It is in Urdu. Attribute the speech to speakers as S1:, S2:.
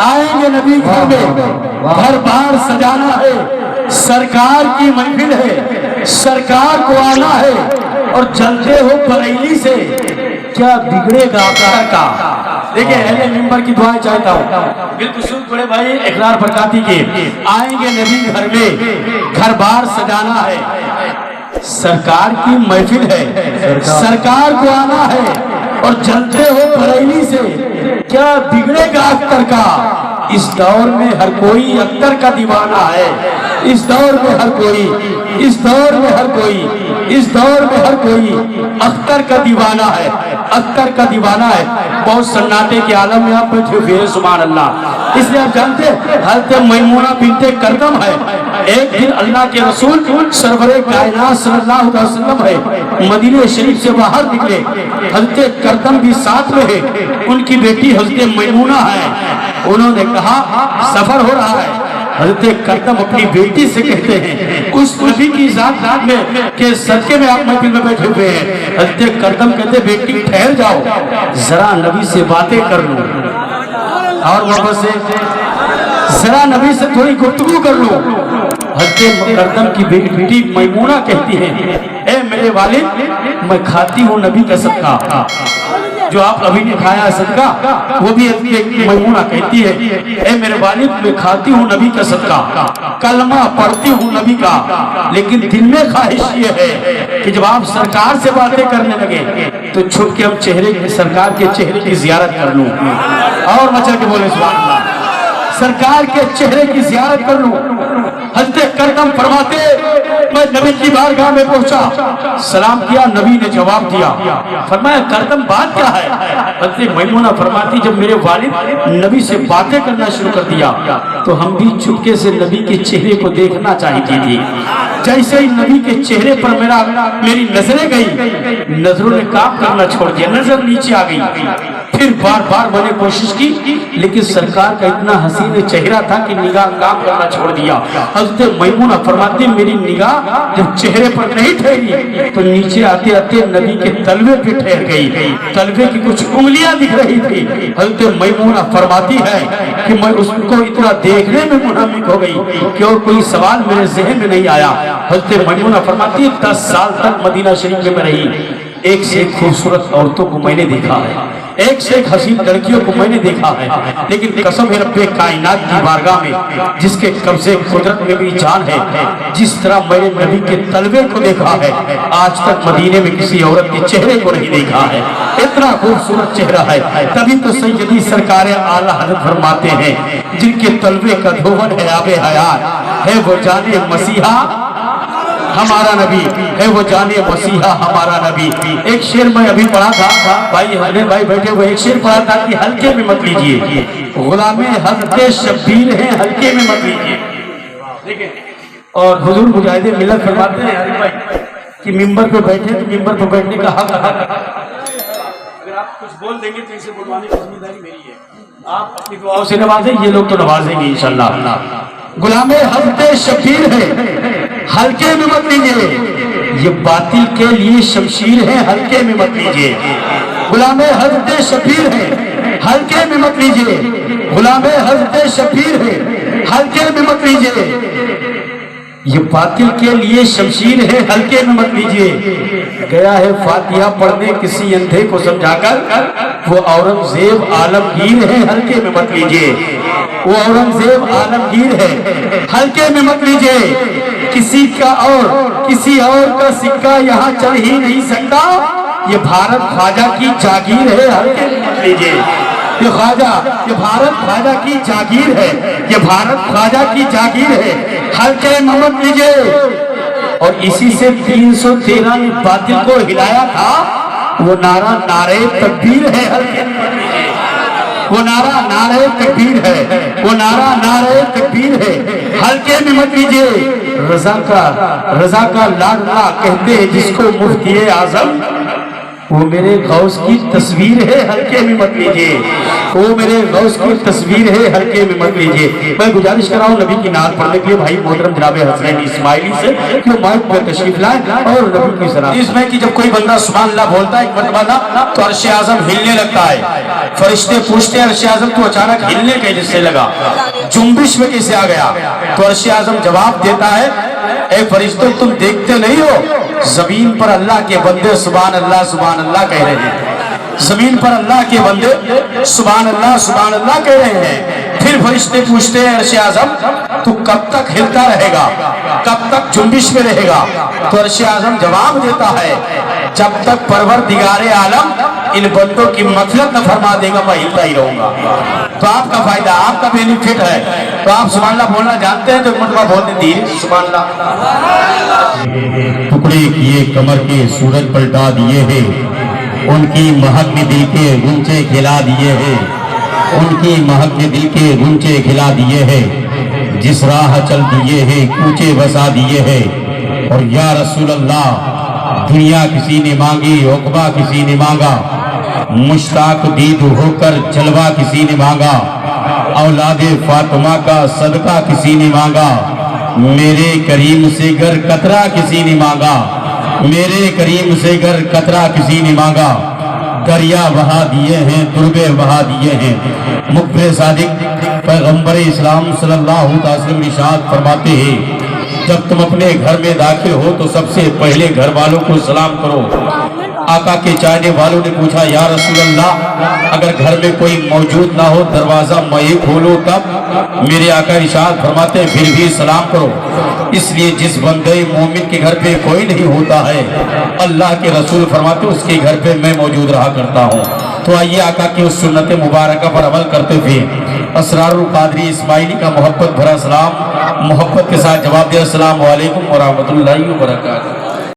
S1: آئیں گے نبی گھر میں، گھر بار سجانا ہے، سرکار کی محفل ہے، سرکار کو آنا ہے، اور جلتے ہو بریلی سے کیا بگڑے گا گھر کا۔ دیکھیں اہل منبر کی دعائیں چاہتا ہوں، بالخصوص بڑے بھائی اقرار برکاتی کے، آئیں گے نبی گھر میں، گھر بار سجانا ہے، سرکار کی محفل ہے، سرکار کو آنا ہے، اور جلتے ہو بریلی سے کیا بگڑے گا اختر کا۔ اس دور میں ہر کوئی اختر کا دیوانہ ہے، اس دور میں ہر کوئی، اس دور میں ہر کوئی، اس دور میں ہر کوئی اختر کا دیوانہ ہے، اختر کا دیوانہ ہے۔ بہت سناٹے کے عالم میں آپ بیٹھے ہوئے ہیں، سبحان اللہ۔ اس لیے آپ جانتے ہیں حضرت میمونہ بنت کردم ہے، ایک دن اللہ کے رسول سرور کائنات صلی اللہ علیہ وسلم ہے، مدینہ شریف سے باہر نکلے، حضرت کردم بھی ساتھ میں ہے، ان کی بیٹی حضرت میمونہ ہے۔ انہوں نے کہا سفر ہو رہا ہے، حضرت کردم اپنی بیٹی سے کہتے ہیں اس نبی کی ذات میں کہ صدقے میں آپ محفل میں بیٹھے ہوئے ہیں، حضرت کردم کہتے بیٹی ٹھہر جاؤ، ذرا نبی سے باتیں کر لوں، اور واپس سے ذرا نبی سے تھوڑی گفتگو کر لوں۔ حضرت کردم کی بیٹی میمونہ کہتی ہے اے میرے والد، میں کھاتی ہوں نبی کا صدقہ، جو آپ ابھی نے کھایا صدقہ، وہ بھی میمونہ کہتی ہے اے میرے والد، میں کھاتی ہوں نبی کا صدقہ، کلمہ پڑھتی ہوں نبی کا، لیکن دل میں خواہش یہ ہے کہ جب آپ سرکار سے باتیں کرنے لگے تو چھپ کے ہم سرکار کے چہرے کی زیارت کر لوں، اور مچل کے بولے سبحان اللہ، سرکار کے چہرے کی زیارت کر لوں۔ حضرت کردم فرماتے میں نبی کی بارگاہ میں پہنچا، سلام کیا، نبی نے جواب دیا، فرمایا کردم بات کیا ہے؟ حضرت میمونہ فرماتی جب میرے والد نبی سے باتیں کرنا شروع کر دیا تو ہم بھی چپکے سے نبی کے چہرے کو دیکھنا چاہتی تھی۔ جیسے ہی نبی کے چہرے پر میری نظریں گئی، نظروں نے کام کرنا چھوڑ دیا، نظر نیچے آ گئی، پھر بار بار میں نے کوشش کی، لیکن سرکار کا اتنا حسین چہرہ تھا کہ نگاہ کام کرنا چھوڑ دیا۔ حضرت میمونہ فرماتی میری نگاہ جب چہرے پر نہیں ٹھہری تو نیچے آتے آتے نبی کے تلوے پہ ٹھہر گئی، تلوے کی کچھ انگلیاں دکھ رہی تھی۔ حضرت میمونہ فرماتی ہے کہ میں اس کو اتنا دیکھنے میں منہمک ہو گئی کہ اور کوئی سوال میرے ذہن میں نہیں آیا۔ حضرت میمونہ فرماتی 10 سال تک مدینہ شریف میں رہی، ایک سے ایک خوبصورت عورتوں کو میں نے دیکھا ہے، ایک سے ایک حسین لڑکیوں کو میں نے دیکھا ہے، لیکن قسم ہے رب کائنات کی بارگاہ میں جس کے قبضے قدرت میں بھی جان ہے، جس طرح میں نے نبی کے تلوے کو دیکھا ہے آج تک مدینے میں کسی عورت کے چہرے کو نہیں دیکھا ہے، اتنا خوبصورت چہرہ ہے۔ تبھی تو سیدی سرکار اعلیٰ حضرت فرماتے ہیں جن کے تلوے کا دھون ہے آب حیات، ہے وہ جانے مسیحا ہمارا نبی، ہے وہ جانے مسیحا ہمارا نبی۔ ایک شعر میں ابھی پڑھا تھا، بھائی بیٹھے ہوئے، ایک شعر پڑھا تھا کہ ہلکے میں مت لیجئے، غلام حضرت شبیر ہیں ہلکے میں مت لیجئے۔ اور حضور مجاہد ملت فرماتے ہیں کہ منبر پہ بیٹھے تو منبر پہ بیٹھنے کا حق اگر آپ کچھ بول دیں گے تو اسے بلوانے کی ذمہ داری میری ہے، آپ اپنی دعاؤں سے نوازیں، یہ لوگ تو نوازیں گے انشاءاللہ۔ غلام حضرت شبیر ہے ہلکے میں مت لیجئے، یہ باطل کے لیے شمشیر ہے ہلکے میں مت لیجئے۔ غلام حضرت شبیر ہے ہلکے میں مت لیجئے، غلام حضرت شبیر ہے ہلکے میں مت لیجئے، یہ باطل کے لیے شمشیر ہے ہلکے میں مت لیجئے۔ گیا ہے فاتحہ پڑھنے کسی اندھے کو سمجھا کر، وہ اورنگزیب عالمگیر ہے ہلکے میں مت لیجئے، وہ اورنگزیب عالمگیر ہے ہلکے میں مت لیجئے۔ کسی اور کا سکہ یہاں چل ہی نہیں سکتا، یہ بھارت خواجہ کی جاگیر ہے ہلکے میں مت لیجئے، یہ بھارت خواجہ کی جاگیر ہے، یہ بھارت خواجہ کی جاگیر ہے ہلکے میں مت لیجئے۔ اور اسی سے 313 نے باطل کو ہلایا تھا، وہ نعرہ نعرہ تکبیر ہے ہلکے میں مت لیجئے، وہ نعرہ نعرہ تکبیر ہے، وہ نعرہ نعرہ تکبیر ہے ہلکے میں مت لیجئے۔ رضا کا لاڈلا کہتے ہیں جس کو مفتی اعظم، وہ میرے غوث کی تصویر ہے، ہلکے میں مت لیجیے، وہ میرے غوث کی تصویر ہے، ہلکے میں مت لیجیے۔ میں گزارش کر رہا ہوں نبی کی نعت پڑھنے کے لیے بھائی محترم جناب حسین اسماعیلی سے کہ وہ مائک پر تشریف لائیں اور نبی کی صلاح۔ اس میں کہ جب کوئی بندہ سبحان اللہ بولتا ہے ایک مرتبہ نا تو عرش اعظم ہلنے لگتا ہے، فرشتے پوچھتے ہیں عرش اعظم تو اچانک ہلنے کیسے لگا، جنبش میں کیسے آ گیا؟ تو عرش اعظم جواب دیتا ہے اے فرشتوں تم دیکھتے نہیں ہو زمین پر اللہ کے بندے سبحان اللہ کہہ رہے ہیں، زمین پر اللہ کے بندے سبحان اللہ کہہ رہے ہیں۔ پھر فرشتے پوچھتے ہیں عرش اعظم تو کب تک ہلتا رہے گا، کب تک جنبش میں رہے گا؟ تو عرش اعظم جواب دیتا ہے جب تک پروردگار عالم ان بندوں کی مغفرت نہ فرما دے گا میں ہلتا ہی رہوں گا۔ تو آپ کا فائدہ، آپ کا بینیفٹ ہے، تو آپ سبحان اللہ بولنا جانتے ہیں تو ایک مرتبہ بولتے دیر سبحان اللہ۔
S2: ٹکڑے کیے کمر کے سورج پلٹا دیے ہیں، ان کی مہک میں دل کے گنچے کھلا دیے ہیں، ان کی مہک میں دل کے گنچے کھلا دیے ہیں، جس راہ چل دیے ہیں کوچے بسا دیے ہیں۔ اور یا رسول اللہ دنیا کسی نے مانگی، عقبہ کسی نے مانگا، مشتاق دید ہو کر جلوہ کسی نے مانگا، اولاد فاطمہ کا صدقہ کسی نے مانگا، میرے کریم سے گر قطرہ کسی نے مانگا، میرے کریم سے گر قطرہ کسی نے مانگا، دریا بہا دیے ہیں، دربے بہا دیے ہیں۔ مخبر صادق پیغمبر اسلام صلی اللہ علیہ وسلم ارشاد فرماتے ہیں جب تم اپنے گھر میں داخل ہو تو سب سے پہلے گھر والوں کو سلام کرو۔ آقا کے چاہنے والوں نے پوچھا یا رسول اللہ اگر گھر میں کوئی موجود نہ ہو دروازہ میں کھولو تب؟ میرے آقا ارشاد فرماتے ہیں پھر بھی سلام کرو، اس لیے جس بندے مومن کے گھر پہ کوئی نہیں ہوتا ہے اللہ کے رسول فرماتے ہیں اس کے گھر پہ میں موجود رہا کرتا ہوں۔ تو آئیے آقا کی اس سنت مبارکہ پر عمل کرتے ہوئے اسرار القادری اسماعیلی کا محبت بھرا سلام محبت کے ساتھ جواب دیا۔ السلام علیکم ورحمۃ اللہ وبرکاتہ۔